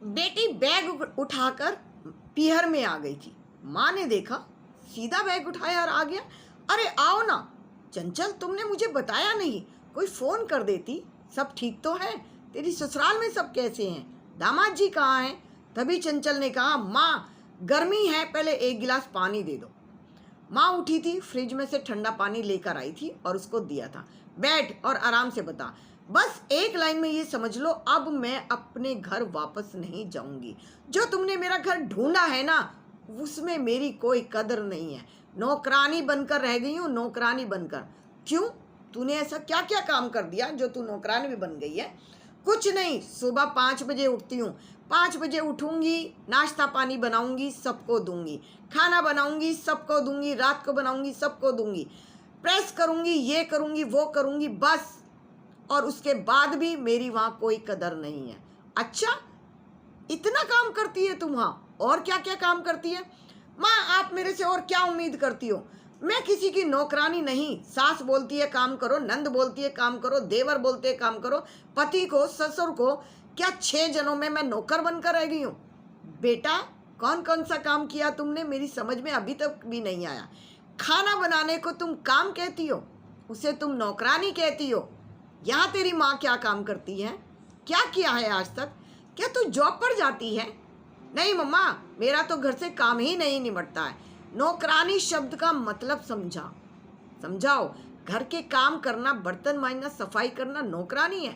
बेटी बैग उठाकर पीहर में आ गई थी। माँ ने देखा, सीधा बैग उठाया और आ गया। अरे आओ ना चंचल, तुमने मुझे बताया नहीं, कोई फ़ोन कर देती। सब ठीक तो है? तेरी ससुराल में सब कैसे हैं? दामाद जी कहाँ हैं? तभी चंचल ने कहा, माँ गर्मी है, पहले एक गिलास पानी दे दो। माँ उठी थी, फ्रिज में से ठंडा पानी लेकर आई थी और उसको दिया था। बैठ और आराम से बता। बस एक लाइन में ये समझ लो, अब मैं अपने घर वापस नहीं जाऊंगी। जो तुमने मेरा घर ढूंढा है ना, उसमें मेरी कोई कदर नहीं है। नौकरानी बनकर रह गई हूँ, नौकरानी बनकर। क्यों? तूने ऐसा क्या क्या काम कर दिया जो तू नौकरानी भी बन गई है? कुछ नहीं, सुबह 5 बजे उठती हूँ। 5 बजे उठूंगी, नाश्ता पानी बनाऊंगी, सबको दूंगी। खाना बनाऊंगी, सबको दूंगी। रात को बनाऊंगी, सबको दूंगी। प्रेस करूंगी, ये करूंगी, वो करूंगी, बस। और उसके बाद भी मेरी वहाँ कोई कदर नहीं है। अच्छा, इतना काम करती है तुम वहाँ? और क्या क्या काम करती है? माँ आप मेरे से और क्या उम्मीद करती हो? मैं किसी की नौकरानी नहीं। सास बोलती है काम करो, नंद बोलती है काम करो, देवर बोलते हैं काम करो, पति को, ससुर को। क्या 6 जनों में मैं नौकर बनकर रह गई हूँ? बेटा कौन कौन सा काम किया तुमने, मेरी समझ में अभी तक भी नहीं आया। खाना बनाने को तुम काम कहती हो, उसे तुम नौकरानी कहती हो। यहाँ तेरी माँ क्या काम करती है? क्या किया है आज तक? क्या तू जॉब पर जाती है? नहीं मम्मा, मेरा तो घर से काम ही नहीं निपटता है। नौकरानी शब्द का मतलब समझाओ। घर के काम करना, बर्तन मांजना, सफाई करना नौकरानी है।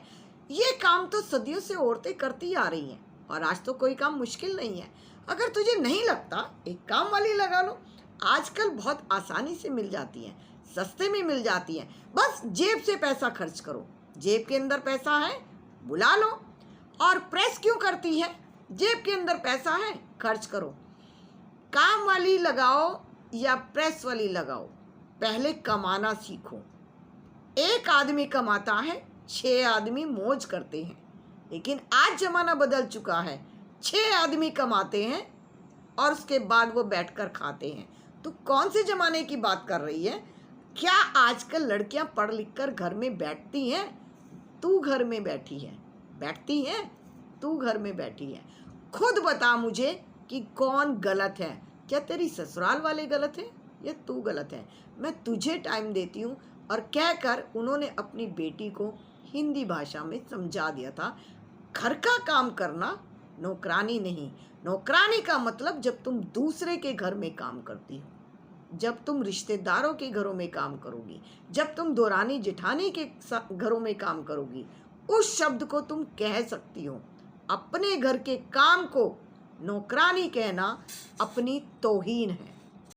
ये काम तो सदियों से औरतें करती आ रही हैं और आज तो कोई काम मुश्किल नहीं है। अगर तुझे नहीं लगता, एक काम वाली लगा लो। आजकल बहुत आसानी से मिल जाती हैं, सस्ते में मिल जाती हैं। बस जेब से पैसा खर्च करो। जेब के अंदर पैसा है, बुला लो। और प्रेस क्यों करती है? जेब के अंदर पैसा है, खर्च करो। काम वाली लगाओ या प्रेस वाली लगाओ, पहले कमाना सीखो। एक आदमी कमाता है, 6 आदमी मौज करते हैं। लेकिन आज जमाना बदल चुका है, 6 आदमी कमाते हैं और उसके बाद वो बैठकर खाते हैं। तो कौन से जमाने की बात कर रही है? क्या आजकल लड़कियां पढ़ लिख कर घर में बैठती हैं? तू घर में बैठी है, बैठती है? तू घर में बैठी है। खुद बता मुझे कि कौन गलत है। क्या तेरी ससुराल वाले गलत हैं या तू गलत है? मैं तुझे टाइम देती हूँ। और कहकर उन्होंने अपनी बेटी को हिंदी भाषा में समझा दिया था, घर का काम करना नौकरानी नहीं। नौकरानी का मतलब जब तुम दूसरे के घर में काम करती हो, जब तुम रिश्तेदारों के घरों में काम करोगी, जब तुम दोरानी जेठानी के घरों में काम करोगी, उस शब्द को तुम कह सकती हो। अपने घर के काम को नौकरानी कहना अपनी तौहीन है।